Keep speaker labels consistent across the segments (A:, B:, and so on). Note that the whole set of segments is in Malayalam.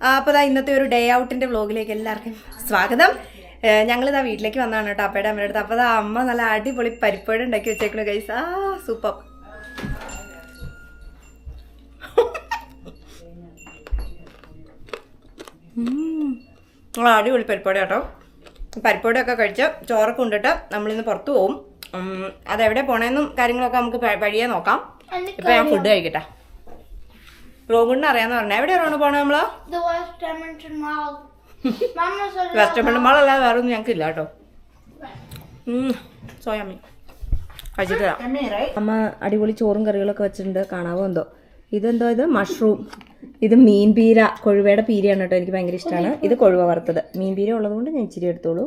A: അപ്പോൾ ഇന്നത്തെ ഒരു ഡേ ഔട്ടിൻ്റെ വ്ളോഗിലേക്ക് എല്ലാവർക്കും സ്വാഗതം. ഞങ്ങളിതാ വീട്ടിലേക്ക് വന്നതാണ് കേട്ടോ അപ്പയുടെ അമ്മയുടെ അടുത്ത്. അപ്പോൾ അമ്മ നല്ല അടിപൊളി പരിപ്പേട് ഉണ്ടാക്കി വെച്ചേക്കണു ഗൈസ്. സൂപ്പർ. അടിപൊളി പരിപ്പേട് കേട്ടോ. പരിപ്പേടൊക്കെ കഴിച്ച് ചോറൊക്കെ കൊണ്ടിട്ട് നമ്മളിന്ന് പുറത്ത് പോവും. അതെവിടെ പോണേന്നും കാര്യങ്ങളൊക്കെ നമുക്ക് വഴിയെ നോക്കാം. ഇപ്പം ഞാൻ ഫുഡ് കഴിക്കട്ടെ. റോഗുണ്ടിന് അറിയാന്ന് പറഞ്ഞ എവിടെയാ റോണ് പോണേ നമ്മള്? വെസ്റ്റേൺ മാൾ അല്ലാതെ വേറെ ഒന്നും ഞങ്ങൾക്ക് ഇല്ല കേട്ടോ. സോയാമ്മി കഴിച്ചിട്ട് അമ്മ അടിപൊളി ചോറും കറികളൊക്കെ വെച്ചിട്ടുണ്ട്. കാണാവോ എന്തോ. ഇതെന്തോ ഇത് മഷ്റൂം, ഇത് മീൻ പീര, കൊഴുവയുടെ പീരയാണ് കേട്ടോ. എനിക്ക് ഭയങ്കര ഇഷ്ടമാണ്. ഇത് കൊഴുവ വറുത്തത്. മീൻ പീര ഉള്ളതുകൊണ്ട് ഞാൻ ഇച്ചിരി എടുത്തോളൂ.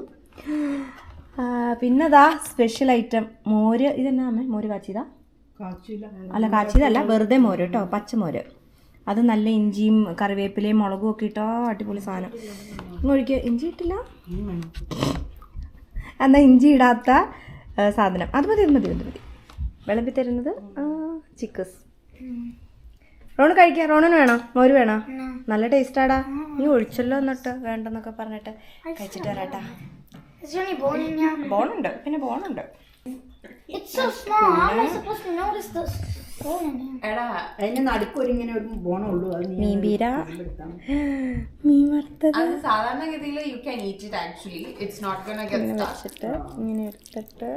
A: പിന്നെ അതാ സ്പെഷ്യൽ ഐറ്റം മോര്. ഇതെന്നാ അമ്മ മോര് കാച്ചിയതാ? അല്ല കാച്ചിയതല്ല, വെറുതെ മോര് കേട്ടോ, പച്ചമോര്. അത് നല്ല ഇഞ്ചിയും കറിവേപ്പിലയും മുളകും ഒക്കെ ഇട്ടോ അടിപൊളി സാധനം. ഒഴിക്കുക. ഇഞ്ചി ഇട്ടില്ല എന്നാ ഇഞ്ചി ഇടാത്ത സാധനം. അത് മതി വിളമ്പി തരുന്നത് ചിക്കസ്. റോണ് കഴിക്കാം. റോണിന് വേണോ? മോര് വേണോ? നല്ല ടേസ്റ്റാടാ. നീ ഒഴിച്ചല്ലോ എന്നിട്ട് വേണ്ടെന്നൊക്കെ പറഞ്ഞിട്ട് കഴിച്ചിട്ട് വരാട്ടാ. ബോണുണ്ട്, പിന്നെ ബോണുണ്ട്. മീൻ പീര, മീൻ വറുത്തത്
B: സാധാരണഗതിയിൽ you can eat it actually. It's not gonna get
A: വെച്ചിട്ട് ഇങ്ങനെ എടുത്തിട്ട്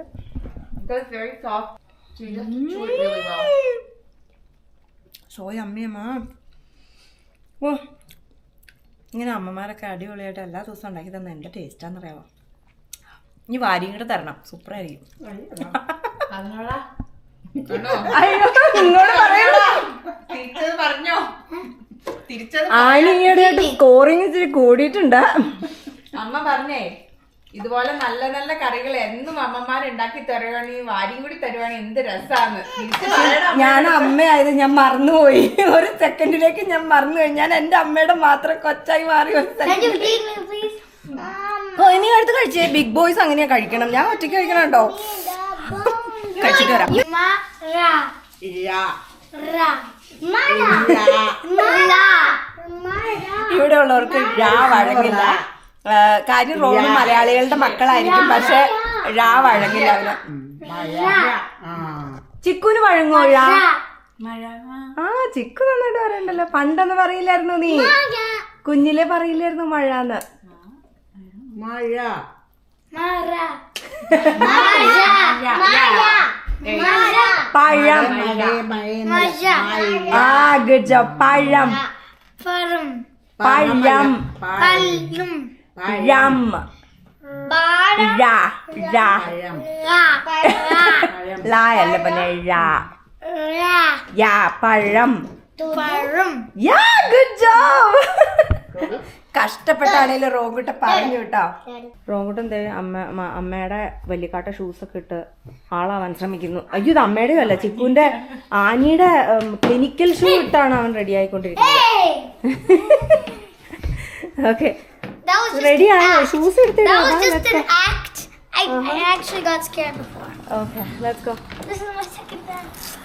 B: it's very soft. So you just chew it really well.
A: സോയ അമ്മയമ്മ. ഓ ഇങ്ങനെ അമ്മമാരൊക്കെ അടിപൊളിയായിട്ട് എല്ലാ ദിവസവും ഉണ്ടാക്കി തന്നെ എന്താ ടേസ്റ്റാന്നറിയാമോ? ഇനി വാരിയും കൂടെ തരണം. സൂപ്പറായിരിക്കും. ആണിങ്ങടെയായിട്ട് സ്കോറിങ് ഇച്ചിരി കൂടിയിട്ടുണ്ട്.
B: അമ്മ പറഞ്ഞേ ഇതുപോലെ നല്ല നല്ല കറികൾ എന്നും അമ്മമാരുണ്ടാക്കി തരുവാണെങ്കിൽ വാരിയും കൂടി തരുവാണെങ്കിൽ എന്ത് രസാന്ന്.
A: ഞാൻ അമ്മയായത് ഞാൻ മറന്നുപോയി. ഒരു സെക്കൻഡിലേക്ക് ഞാൻ മറന്നുപോയി. ഞാൻ എന്റെ അമ്മയുടെ മാത്രം കൊച്ചായി മാറി. ഇനി അടുത്ത് കഴിച്ചേ. ബിഗ് ബോയ്സ് അങ്ങനെയാ കഴിക്കണം. ഞാൻ ഒറ്റയ്ക്ക് കഴിക്കണം കേട്ടോ. കഴിച്ചിട്ട് വരാം. ഇവിടെ ഉള്ളവർക്ക് ഴ വഴങ്ങില്ല. കാര്യം റോണ് മലയാളികളുടെ മക്കളായിരിക്കും, പക്ഷെ ഴ വഴങ്ങില്ല. അവന് ചിക്കുന് വഴങ്ങോ ഴ? ചിക്കു നന്നായിട്ട് പറയണ്ടല്ലോ. പണ്ടൊന്നും പറയില്ലായിരുന്നു. നീ കുഞ്ഞിലെ പറയില്ലായിരുന്നു മഴന്ന്. പഴം. Good job. പഴം പഴം രം ലായല്ല പിന്നെ പഴം. Good job. കഷ്ടപ്പെട്ടാണേലും റോങ്കുട്ട പറഞ്ഞു കേട്ടോ. റോങ്കുട്ടൻ എന്തേ അമ്മയുടെ വലിയക്കാട്ട ഷൂസൊക്കെ ഇട്ട് ആളാവാൻ ശ്രമിക്കുന്നു. അയ്യോ ഇത് അമ്മയുടെയും അല്ല, ചിക്കുവിന്റെ ആനിയുടെ ക്ലിനിക്കൽ ഷൂ ഇട്ടാണ് അവൻ റെഡി ആയിക്കൊണ്ടിരിക്കുന്നത്. ഓക്കെ റെഡി ആയോ? ഷൂസ് എടുത്തിടാ.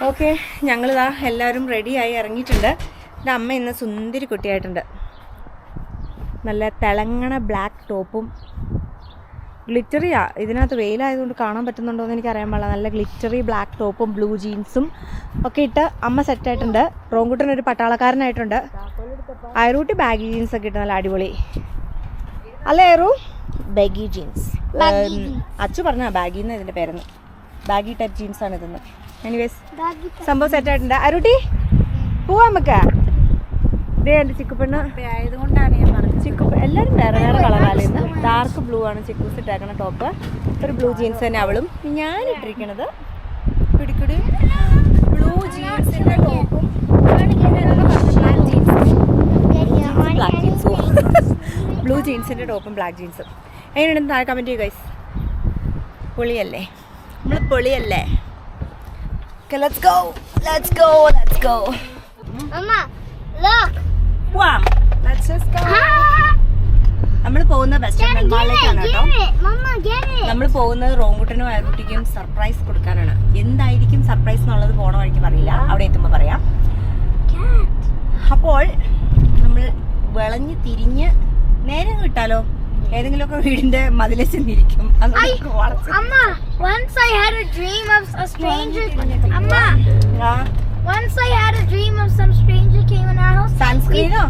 A: ഓക്കെ ഞങ്ങളിതാ എല്ലാവരും റെഡിയായി ഇറങ്ങിയിട്ടുണ്ട്. എൻ്റെ അമ്മ ഇന്ന് സുന്ദരി കുട്ടിയായിട്ടുണ്ട്. നല്ല തിളങ്ങണ ബ്ലാക്ക് ടോപ്പും ഗ്ലിറ്ററിയാ. ഇതിനകത്ത് വെയിലായതുകൊണ്ട് കാണാൻ പറ്റുന്നുണ്ടോ എന്ന് എനിക്കറിയാൻ പാടില്ല. നല്ല ഗ്ലിറ്ററി ബ്ലാക്ക് ടോപ്പും ബ്ലൂ ജീൻസും ഒക്കെ ഇട്ട് അമ്മ സെറ്റായിട്ടുണ്ട്. റോങ്കുട്ടനൊരു പട്ടാളക്കാരനായിട്ടുണ്ട്. അയറൂട്ടി ബാഗി ജീൻസ് ഒക്കെ ഇട്ട് നല്ല അടിപൊളി അല്ല ഏറു? Baggy jeans. അച്ചു പറഞ്ഞ ബാഗിന്ന് ഇതിൻ്റെ പേരെന്ന്. ബാഗി ടൈപ്പ് ജീൻസാണ് ഇതെന്ന്. എനിവേസ് സംഭവം സെറ്റായിട്ടുണ്ട്. അയറൂട്ടി പോവാ നമുക്ക്. ഇതേ എൻ്റെ ചിക്കുപ്പെണ്ണ് ആയതുകൊണ്ടാണ് ഞാൻ പറഞ്ഞത്. ചിക്കു എല്ലാവരും വേറെ വേറെ കളറാണ്. ഇന്ന് ഡാർക്ക് ബ്ലൂ ആണ് ചിക്കൂസ് ഇട്ടേക്കണ ടോപ്പ്. ഒരു ബ്ലൂ ജീൻസ് തന്നെ അവളും. ഞാൻ ഇട്ടിരിക്കണത് പിടിക്കുടി ബ്ലൂ ജീൻസിൻ്റെ ടോപ്പും ബ്ലാക്ക് ജീൻസും. ബ്ലൂ ജീൻസിൻ്റെ ടോപ്പും ബ്ലാക്ക് ജീൻസും. എങ്ങനെയുണ്ടെന്ന് താഴെ കമൻറ്റ് ചെയ്യൂ ഗൈസ്. പൊളിയല്ലേ? നമ്മൾ പൊളിയല്ലേ? Let's go.
C: Mama, look.
A: Wow. Let's just go. നമ്മൾ പോകുന്ന വെസ്റ്റേൺ മാളിലേക്കാണ് കേട്ടോ. നമ്മൾ പോകുന്നത് റോങ്കുട്ടനും അയൽക്കുട്ടിക്കും സർപ്രൈസ് കൊടുക്കാനാണ്. എന്തായിരിക്കും സർപ്രൈസ് എന്നുള്ളത് പോണ വഴിക്ക് പറയില്ല, അവിടെ എത്തുമ്പോൾ പറയാം. അപ്പോൾ നമ്മൾ വളഞ്ഞ് തിരിഞ്ഞ് നേരം കിട്ടാലോ ഏതെങ്കിലുമൊക്കെ വീടിന്റെ മതിലെ ചെന്നിരിക്കും.
C: Amma, once I had a dream of a stranger. Amma, once I had a dream of some stranger came in our house.
A: സൺസ്ക്രീനോ?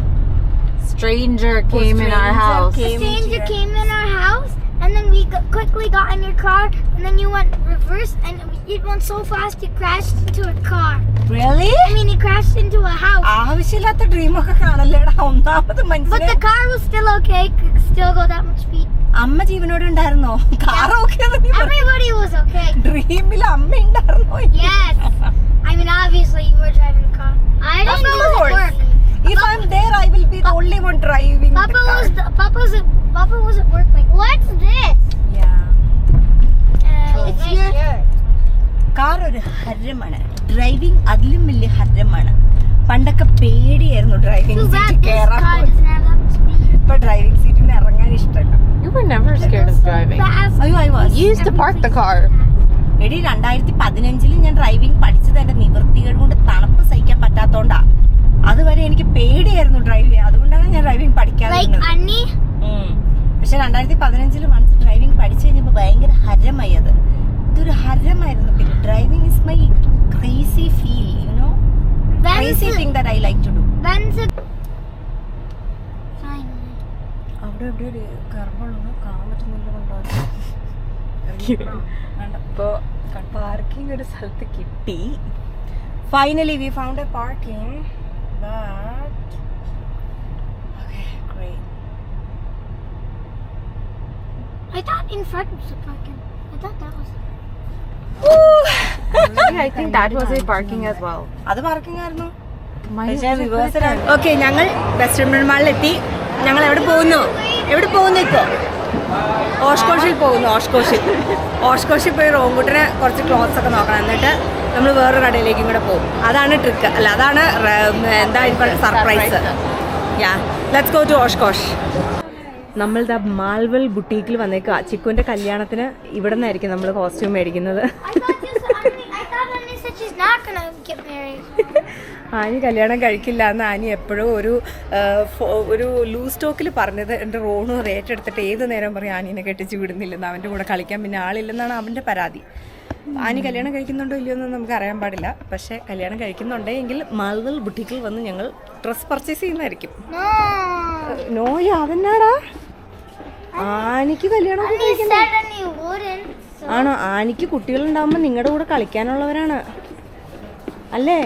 B: Stranger came in our house.
C: A stranger came in our house, and then we quickly got in your car, and then you went reverse, and it went so fast you crashed into a car.
A: Really?
C: I mean, you crashed into a house.
A: ആവശ്യമില്ലാത്ത ഡ്രീമൊക്കെ കാണല്ലേടാ. ഒന്നാമത്
C: But
A: മനസ്സിലായി.
C: the car was still okay. Could still go that much speed.
A: അമ്മ ജീവനോട് ഉണ്ടായിരുന്നോ? കാറൊക്കെ
C: Everybody was okay.
A: ഡ്രീമിൽ അമ്മ ഉണ്ടായിരുന്നോ?
C: Yes. I mean, obviously you were driving the car. I didn't do the work.
A: If I'm there, I will be the only one driving
C: Papa
A: the car.
C: Papa was at work. Like, what's this?
A: Yeah.
C: It's your.
A: Car ഒരു ഹരമാണ്. ഡ്രൈവിംഗ് അതിലും വലിയ ഹരമാണ്. പണ്ടൊക്കെ പേടിയായിരുന്നു driving
C: Too bad
A: seat
C: this
A: കയറാൻ.
C: car doesn't have that much speed.
A: ഇപ്പൊ ഡ്രൈവിംഗ് സീറ്റിൽ നിന്ന് ഇറങ്ങാൻ ഇഷ്ടമല്ല.
B: You were never scared of driving.
C: Fast.
A: അയ്യോ I was.
B: You used to park the car.
A: എടി 2015 ഞാൻ ഡ്രൈവിംഗ് പഠിച്ചത് എന്റെ നിവൃത്തികൾ കൊണ്ട് തണുപ്പ് സഹിക്കാൻ പറ്റാത്തോണ്ടാ. അതുവരെ എനിക്ക് പേടിയായിരുന്നു ഡ്രൈവ് ചെയ്യാൻ. അതുകൊണ്ടാണ് ഞാൻ ഡ്രൈവിംഗ് പഠിക്കാതെ
C: Like
A: ഇരുന്നത്.
C: Annie.
A: പക്ഷെ 2015 മനസ്സിൽ ഡ്രൈവിംഗ് പഠിച്ചു കഴിഞ്ഞപ്പോൾ ഭയങ്കര ഹരമായി. അത് ഇതൊരു ഹരമായിരുന്നു. പിന്നെ driving is my crazy feel, you know, crazy thing that I like to do.
C: Finally.
A: അവിടെ എവിടെ ഒരു ഗർഭമുള്ളൂ കാണാൻ പറ്റുന്നില്ല. അപ്പോൾ പാർക്കിംഗ് ഒരു സ്ഥലത്ത് കിട്ടി. Finally we found A parking. But okay great.
C: I thought in front was the parking. I thought that was.
B: I think that was a parking as well.
A: അത് പാർക്കിംഗ് ആയിരുന്നു.
B: Mine
A: ഓക്കെ, ഞങ്ങൾ വെസ്റ്റേൺ മാളിലെത്തി. ഞങ്ങൾ എവിടെ പോകുന്നു ഇപ്പോൾ? ഓഷ്കോഷിൽ പോകുന്നു. ഓഷ്കോഷിൽ പോയി റോങ്കുട്ടിന് കുറച്ച് ക്ലോത്ത്സ് ഒക്കെ നോക്കണം. എന്നിട്ട് നമ്മൾ വേറൊരു കടയിലേക്കും കൂടെ പോകും. അതാണ് ട്രിക്ക്. അല്ല, അതാണ് എന്താ surprise. Ya, let's go to Oshkosh. നമ്മളിതാ മാൽവൽ ബുട്ടീക്കിൽ വന്നേക്കുക. ചിക്കുവിൻ്റെ കല്യാണത്തിന് ഇവിടെ നിന്നായിരിക്കും നമ്മൾ കോസ്റ്റ്യൂം മേടിക്കുന്നത്.
C: I thought Annie said she's not gonna get married.
A: Annie കല്യാണം കഴിക്കില്ല എന്ന് ആനി എപ്പോഴും ഒരു ലൂസ് ടോക്കിൽ പറഞ്ഞത്. എൻ്റെ റോണു ഏറ്റെടുത്തിട്ട് ഏത് നേരം പറയും ആനീനെ കെട്ടിച്ച് വിടുന്നില്ലെന്ന്, അവൻ്റെ കൂടെ കളിക്കാൻ പിന്നെ ആളില്ലെന്നാണ് അവൻ്റെ പരാതി. ആനി കല്യാണം കഴിക്കുന്നുണ്ടോ ഇല്ലയോ എന്ന് നമുക്ക് അറിയാൻ പാടില്ല. പക്ഷേ കല്യാണം കഴിക്കുന്നുണ്ടെങ്കിൽ മാൽവൽ ബുട്ടീക്കിൽ വന്ന് ഞങ്ങൾ ഡ്രസ്സ് പർച്ചേസ് ചെയ്യുന്നതായിരിക്കും. നോയോ അതെന്നാടാ? ആനിക്ക് കല്യാണം
C: Annie said Annie wouldn't.
A: ആണോ? ആനിക്ക് കുട്ടികളുണ്ടാകുമ്പോൾ നിങ്ങളുടെ കൂടെ കളിക്കാനുള്ളവരാണ് അല്ലേ?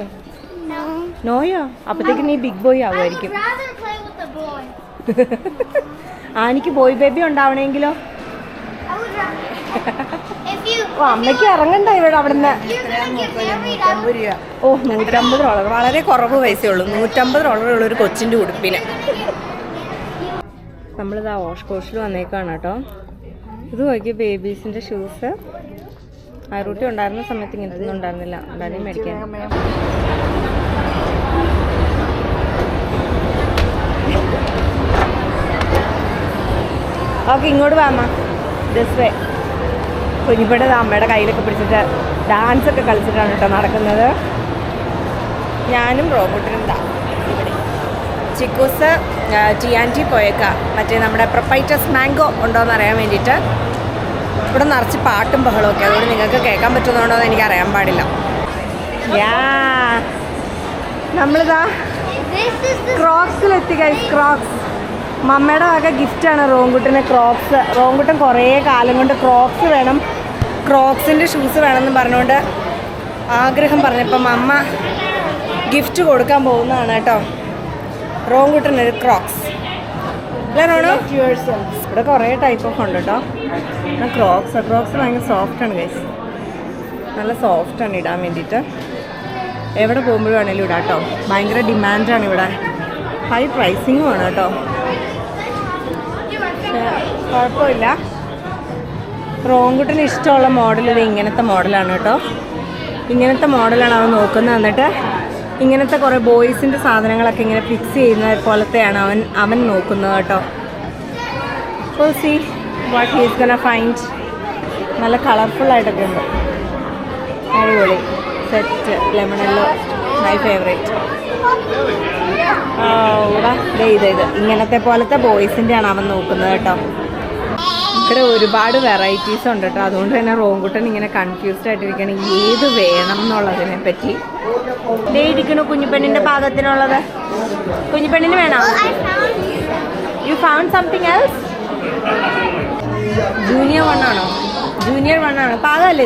A: നോയോ? അപ്പത്തേക്ക് നീ ബിഗ് ബോയ്
C: I would
A: ആവുമായിരിക്കും.
C: rather play with the boy.
A: ആനിക്ക് ബോയ് ബേബി ഉണ്ടാവണമെങ്കിലോ?
C: I would rather. If you.
A: ഓ, അമ്മയ്ക്ക് ഇറങ്ങണ്ട ഇവിടെ അവിടുന്ന്.
C: You're gonna get married. I would.
A: ഓ, $150. വളരെ കുറവ് പൈസയുള്ളൂ. $150 ഒരു കൊച്ചിൻ്റെ ഉടുപ്പിന്. നമ്മളിതാ ഓഷ്കോഷിൽ വന്നേക്കാണ് കേട്ടോ. ഇത് നോക്കി ബേബീസിൻ്റെ ഷൂസ്. ആറൂട്ടി ഉണ്ടായിരുന്ന സമയത്ത് ഇങ്ങനത്തെ ഒന്നും ഉണ്ടായിരുന്നില്ല. ഉണ്ടായിരുന്നു മേടിക്കാൻ. ഓക്കെ, ഇങ്ങോട്ട് വാ അമ്മ. This way. കുഞ്ഞിപ്പയുടെ അമ്മയുടെ കയ്യിലൊക്കെ പിടിച്ചിട്ട് ഡാൻസൊക്കെ കളിച്ചിട്ടാണ് കേട്ടോ നടക്കുന്നത്. ഞാനും റോബോട്ടിനും ഇവിടെ. ചിക്കൂസ് ടി പോയേക്കാം. മറ്റേ നമ്മുടെ പ്രൊപ്പൈറ്റസ് മാംഗോ ഉണ്ടോയെന്ന് അറിയാൻ വേണ്ടിയിട്ട്. ഇവിടെ നിറച്ച് പാട്ടും ബഹളമൊക്കെ. അതുകൊണ്ട് നിങ്ങൾക്ക് കേൾക്കാൻ പറ്റുന്നുണ്ടോ എന്ന് എനിക്ക് അറിയാൻ പാടില്ല. യാ, നമ്മളിതാ ക്രോക്സിലെത്തി ഗൈസ്. ക്രോക്സ് മമ്മയുടെ വക ഗിഫ്റ്റാണ് റോങ്കുട്ടിന് ക്രോക്സ്. റോങ്കുട്ടൻ കുറേ കാലം കൊണ്ട് ക്രോക്സ് വേണം, ക്രോക്സിൻ്റെ ഷൂസ് വേണമെന്ന് പറഞ്ഞുകൊണ്ട് ആഗ്രഹം പറഞ്ഞപ്പം അമ്മ ഗിഫ്റ്റ് കൊടുക്കാൻ പോകുന്നതാണ് കേട്ടോ. റോങ്കുട്ടനൊരു ക്രോക്സ്. അല്ലേ റോണോ? ഇവിടെ കുറേ ടൈപ്പ് ഓഫ് ഉണ്ട് കേട്ടോ. ക്രോക്സ് ഭയങ്കര സോഫ്റ്റാണ് ഗൈസ്. നല്ല സോഫ്റ്റാണ് ഇടാൻ വേണ്ടിയിട്ട്. എവിടെ പോകുമ്പോഴും വേണേലും ഇടാം കേട്ടോ. ഭയങ്കര ഡിമാൻഡാണ് ഇവിടെ. ഹൈ പ്രൈസിങ്ങും ആണ് കേട്ടോ. കുഴപ്പമില്ല. റോങ്കുട്ടിന് ഇഷ്ടമുള്ള മോഡൽ ഇത് ഇങ്ങനത്തെ മോഡലാണ് കേട്ടോ. ഇങ്ങനത്തെ മോഡലാണ് അവൻ നോക്കുന്നത്. എന്നിട്ട് ഇങ്ങനത്തെ കുറേ ബോയ്സിൻ്റെ സാധനങ്ങളൊക്കെ ഇങ്ങനെ ഫിക്സ് ചെയ്യുന്ന പോലത്തെയാണ് അവൻ നോക്കുന്നത് കേട്ടോ. അപ്പോൾ see what he's gonna find. നല്ല കളർഫുള്ളായിട്ടൊക്കെ ഉണ്ട്. അടിപൊളി set. Lemon yellow my favourite. ഇത് ഇങ്ങനത്തെ പോലത്തെ ബോയ്സിന്റെ ആണ് അവൻ നോക്കുന്നത് കേട്ടോ. ഇവിടെ ഒരുപാട് വെറൈറ്റീസ് ഉണ്ട് കേട്ടോ. അതുകൊണ്ട് തന്നെ റോങ്കുട്ടൻ ഇങ്ങനെ കൺഫ്യൂസ്ഡ് ആയിട്ടിരിക്കുകയാണ് ഏത് വേണം എന്നുള്ളതിനെ പറ്റി. ദേ ഇരിക്കണു കുഞ്ഞിപ്പെണ്ണിന്റെ പാകത്തിനുള്ളത്. കുഞ്ഞിപ്പെണ്ണിന് വേണോ? U found something else? Junior 1 ആണോ? ജൂനിയർ 1 ആണ്. പാകമല്ല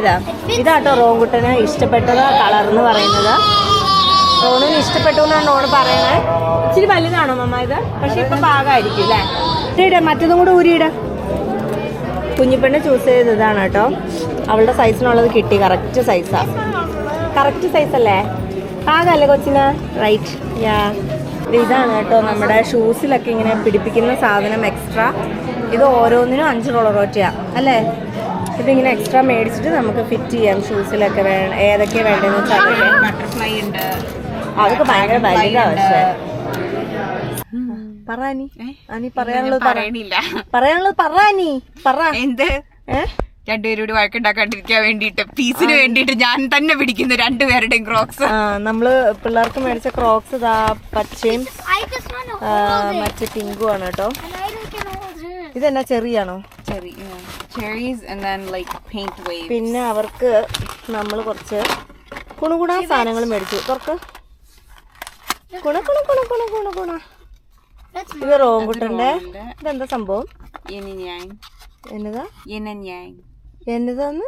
A: ഇതാട്ടോ റോങ്കുട്ടന് ഇഷ്ടപ്പെട്ടത് കളർ എന്ന് പറയുന്നത്. റോണിന് ഇഷ്ടപ്പെട്ടു എന്നാണ് റോണ് പറയണേ. ഇച്ചിരി വലുതാണോ മമ്മ ഇത്? പക്ഷെ ഇപ്പൊ പാകമായിരിക്കും അല്ലേ? ഇട മറ്റതും കൂടെ ഊരിയിട. കുഞ്ഞിപ്പെണ്ണ് ചൂസ് ചെയ്തതാണ് കേട്ടോ. അവളുടെ സൈസിനുള്ളത് കിട്ടി. കറക്റ്റ് സൈസാ. കറക്റ്റ് സൈസ് അല്ലേ? പാകമല്ലേ കൊച്ചിന്? റൈറ്റ്. യാ ഇതാണ് കേട്ടോ നമ്മുടെ ഷൂസിലൊക്കെ ഇങ്ങനെ പിടിപ്പിക്കുന്ന സാധനം എക്സ്ട്രാ. ഇത് ഓരോന്നിനും $5 അല്ലേ? ഇതിങ്ങനെ എക്സ്ട്രാ മേടിച്ചിട്ട് നമുക്ക് ഫിറ്റ് ചെയ്യാം ഷൂസിലൊക്കെ. ഏതൊക്കെയാണ് വേണ്ടതെന്ന് വെച്ചാൽ
B: ബട്ടർഫ്ലൈ ഉണ്ട്.
A: അതൊക്കെ ഭയങ്കര വലുതാ. പക്ഷേ പറയാനി പറയാനുള്ളത് പറയാനി പറ.
B: എന്ത് രണ്ടുപേരോട് വഴക്കുണ്ടാക്കാണ്ടിരിക്കാൻ വേണ്ടിട്ട് പീസിന് വേണ്ടിട്ട് ഞാൻ തന്നെ പിടിക്കുന്നു രണ്ടുപേരുടെയും ക്രോക്സ്.
A: നമ്മള് പിള്ളേർക്ക് മേടിച്ച ക്രോക്സ് ഇതാ പച്ചയും മറ്റേ പിങ്കും ആണ് കേട്ടോ. ഇതെന്നാ ചെറിയാണോ? പിന്നെ അവർക്ക് നമ്മൾ കുറച്ച് കുണുകുണ സാധനങ്ങൾ മേടിച്ചു. തുറക്ക്. കുണ ഇത് റോങ്കുട്ടന്റെ. ഇതെന്താ സംഭവം? എന്നതാ? എന്നതാന്ന്?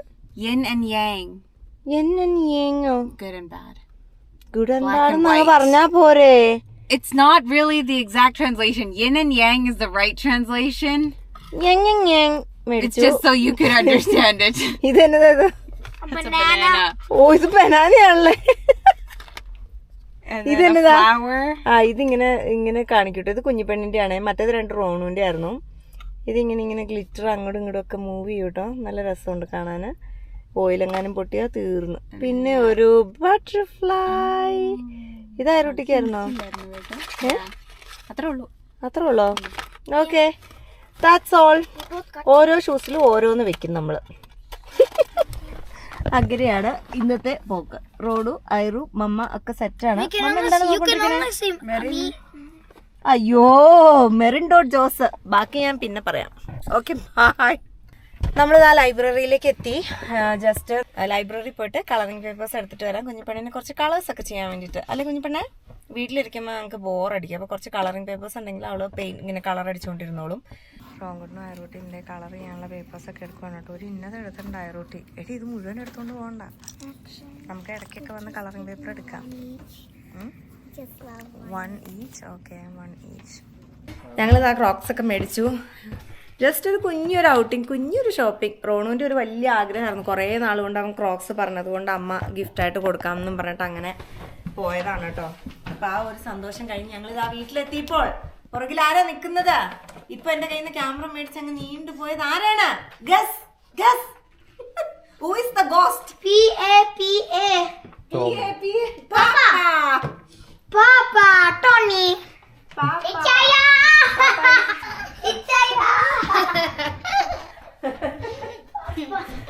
A: ഗുഡ് ആൻഡ് ബാഡ് എന്ന് പറഞ്ഞാ പോരെ?
B: It's not really the exact translation. Yin and yang is the right translation. It's just so you could understand it.
A: ഇത് എന്നതാ ഇത്?
C: Banana.
A: ഓ ഇത് ബനാനയാണല്ലേ.
B: And then
A: ഇതെന്നതാ?
B: a flower.
A: ഇതിങ്ങനെ ഇങ്ങനെ കാണിക്കട്ടെ. ഇത് കുഞ്ഞിപ്പെണ്ണിന്റെ ആണ്. മറ്റേത് 2 റോണുവിന്റെ ആയിരുന്നു. ഇതിങ്ങനെ ഗ്ലിറ്റർ അങ്ങോട്ടും ഇങ്ങോട്ടും ഒക്കെ മൂവ് ചെയ്യും കേട്ടോ. നല്ല രസമുണ്ട് കാണാന്. ഓയിലെങ്ങാനും പൊട്ടിയാ തീർന്നു. പിന്നെ ഒരു ബട്ടർഫ്ലൈ. ഇത് ആരോട്ടിക്കായിരുന്നോ?
B: അത്രേ
A: ഉള്ളോ? Okay, that's all. ഓരോ ഷൂസിലും ഓരോന്ന് വെക്കും നമ്മള്. അങ്ങനെയാണ് ഇന്നത്തെ പോക്ക്. റോഡു ഐറു മമ്മ ഒക്കെ സെറ്റാണ്. അയ്യോ മെറിൻ ഡോട്ട് ജോസ്. ബാക്കി ഞാൻ പിന്നെ പറയാം. Okay bye. നമ്മളിതാ ലൈബ്രറിയിലേക്ക് എത്തി. ജസ്റ്റ് ലൈബ്രറി പോയിട്ട് കളറിംഗ് പേപ്പേഴ്സ് എടുത്തിട്ട് വരാം. കുഞ്ഞിപ്പെണ്ണിന് കുറച്ച് കളേഴ്സ് ഒക്കെ ചെയ്യാൻ വേണ്ടിയിട്ട്. അല്ലെ കുഞ്ഞിപ്പെണ്ണെ? വീട്ടിലിരിക്കുമ്പോൾ നമുക്ക് ബോറടിക്കും. അപ്പോൾ കുറച്ച് കളറിംഗ് പേപ്പേഴ്സ് ഉണ്ടെങ്കിൽ അവള് ഇങ്ങനെ കളർ അടിച്ചുകൊണ്ടിരുന്നോളും. റോങ്കുട്ടിനും ഐറൂട്ടിൻ്റെ കളർ ചെയ്യാനുള്ള പേപ്പേഴ്സൊക്കെ എടുക്കുകയാണ് കേട്ടോ. ഒരു ഇന്നത് എടുത്തിട്ടുണ്ട് ഐറൂട്ടി. എടി ഇത് മുഴുവൻ എടുത്തുകൊണ്ട് പോകണ്ട. നമുക്ക് ഇടയ്ക്കൊക്കെ വന്ന് കളറിംഗ് പേപ്പർ എടുക്കാം. 1 each. Okay 1 each. ഞങ്ങളിതാ ക്രോക്സ് ഒക്കെ മേടിച്ചു. ജസ്റ്റ് ഒരു കുഞ്ഞൊരു ഔട്ടിങ്, കുഞ്ഞൊരു ഷോപ്പിംഗ്. റോണുവിൻ്റെ ഒരു വലിയ ആഗ്രഹമായിരുന്നു. കുറേ നാൾ കൊണ്ട് അവൻ ക്രോക്സ് പറഞ്ഞതുകൊണ്ട് അമ്മ ഗിഫ്റ്റായിട്ട് കൊടുക്കാമെന്നും പറഞ്ഞിട്ട് അങ്ങനെ പോയതാണ് കേട്ടോ. അപ്പം ആ ഒരു സന്തോഷം കഴിഞ്ഞ് ഞങ്ങളിതാ വീട്ടിലെത്തിയപ്പോൾ പുറകിൽ ആരാ നിൽക്കുന്നത്? ഇപ്പൊ എന്റെ കയ്യിൽ നിന്ന് ക്യാമറ മേടിച്ച് അങ്ങ് നീണ്ടു പോയത് ആരാണ്? Guess guess. Who is the ghost?
C: P-A-P-A.
A: Papa.
C: Papa. Tony.
A: Papa.
C: Ichaya. Ichaya.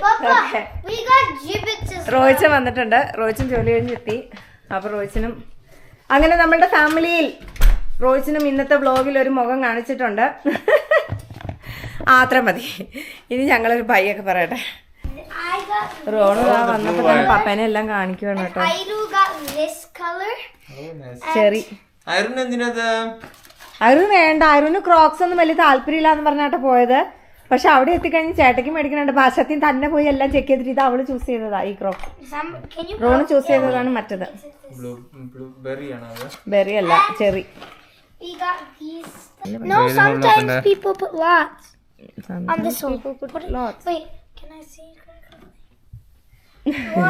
C: Papa, we got gibbets.
A: Roychan വന്നിട്ടുണ്ട്. റോയിച്ചൻ ജോലി കഴിഞ്ഞെത്തി. അപ്പൊ റോയിച്ചനും അങ്ങനെ നമ്മളുടെ ഫാമിലിയിൽ റോയിച്ചനും ഇന്നത്തെ വ്ളോഗിൽ ഒരു മുഖം കാണിച്ചിട്ടുണ്ട്. അത്ര മതി. ഇനി ഞങ്ങളൊരു ബൈയൊക്കെ പറയട്ടെ. റോണു വന്നപ്പോ തന്നെ പപ്പേനെ എല്ലാം കാണിക്കുവാണ് കേട്ടോ. ചെറി അരുൺ വേണ്ട. അരുണ് ക്രോക്സ് ഒന്നും വലിയ താല്പര്യമില്ലാന്ന് പറഞ്ഞാട്ടോ പോയത്. പക്ഷെ അവിടെ എത്തിക്കഴിഞ്ഞ് ചേട്ടയ്ക്ക് മേടിക്കണുണ്ട്. ഭാഷത്തിൽ തന്നെ പോയി എല്ലാം ചെക്ക് ചെയ്തിട്ട് ഇത് അവള് ചൂസ് ചെയ്തതാ ഈ ക്രോക്സ്. റോണ് ചൂസ് ചെയ്തതാണ് മറ്റത്. ബെറി അല്ല, cherry.
C: No, sometimes people put lots on this one.
A: Lots.
C: Wait, can I see?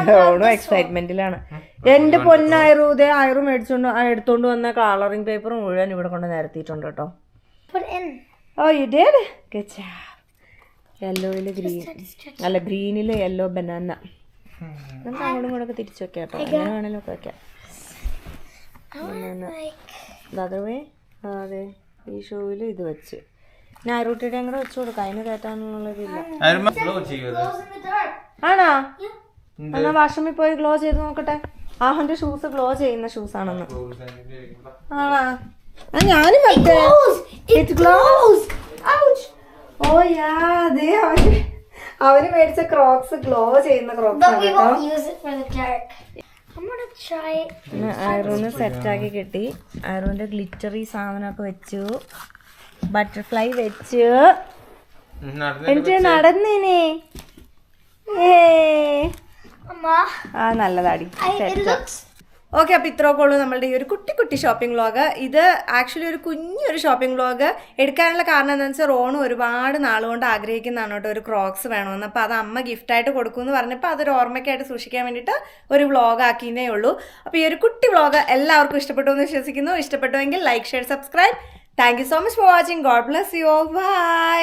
A: Ronu എക്സൈറ്റ്മെന്റിലാണ്. എന്റെ പൊന്നായിറൂതേ ആയിറു എടുത്തോണ്ട് വന്ന കളറിംഗ് പേപ്പർ മുഴുവൻ ഇവിടെ കൊണ്ട് നിരത്തിയിട്ടുണ്ട് കേട്ടോ. Oh you did good job. യെല്ലോയില് ഗ്രീൻ അല്ല, ഗ്രീനില് യെല്ലോ ബനാന. നമുക്ക് അങ്ങോട്ടും ഇങ്ങോട്ടൊക്കെ തിരിച്ചു വെക്കാം കേട്ടോ. എങ്ങനെ വേണേലും ഒക്കെ വെക്കാം. അതേ അതെ ഈ ഷൂവില് ഇത് വെച്ച് ഞാൻ അരൂട്ടിയുടെ അങ്ങോട്ട് വെച്ചു കൊടുക്കാം. അതിന് കയറ്റാനുള്ളതില്ല.
C: Glows in the dark.
A: ആണോ? എന്നാ വാഷ്റൂമിൽ പോയി ഗ്ലോ ചെയ്ത് നോക്കട്ടെ. ആഹന്റെ ഷൂസ് ഗ്ലോ ചെയ്യുന്ന ഷൂസ് ആണെന്ന്. ആണാ ഞാനും പറ്റേ ഇറ്റ് ഗ്ലോസ്. ഓ യാ ദേ അവന് മേടിച്ച ക്രോക്സ് ഗ്ലോ ചെയ്യുന്ന ക്രോക്സ് ആണ് കേട്ടോ. ഐറൂന് സെറ്റാക്കി കിട്ടി. ഐറൂന്റെ ഗ്ലിറ്ററി സാധനമൊക്കെ വെച്ചു, ബട്ടർഫ്ലൈ വെച്ചു, എന്നിട്ട് നടന്നേനെ. ആ നല്ലതാടി. ഓക്കെ, അപ്പോൾ ഇത്രയൊക്കെ ഉള്ളൂ നമ്മളുടെ ഈ ഒരു കുട്ടി കുട്ടി ഷോപ്പിംഗ് വ്ളോഗ്. ഇത് ആക്ച്വലി ഒരു കുഞ്ഞൊരു ഷോപ്പിംഗ് വ്ളോഗ് എടുക്കാനുള്ള കാരണം എന്താണെന്ന് വെച്ചാൽ റോണും ഒരുപാട് നാളുകൊണ്ട് ആഗ്രഹിക്കുന്നതാണ് കേട്ടോ ഒരു ക്രോക്സ് വേണമെന്ന്. അപ്പോൾ അത് അമ്മ ഗിഫ്റ്റായിട്ട് കൊടുക്കുമെന്ന് പറഞ്ഞപ്പോൾ അതൊരു ഓർമ്മയ്ക്കായിട്ട് സൂക്ഷിക്കാൻ വേണ്ടിയിട്ട് ഒരു വ്ളോഗ് ആക്കിയതേ ഉള്ളൂ. അപ്പോൾ ഈ ഒരു കുട്ടി വ്ളോഗ് എല്ലാവർക്കും ഇഷ്ടപ്പെട്ടു എന്ന് വിശ്വസിക്കുന്നു. ഇഷ്ടപ്പെട്ടുവെങ്കിൽ like, share, subscribe. Thank you so much for watching. God bless you all. By.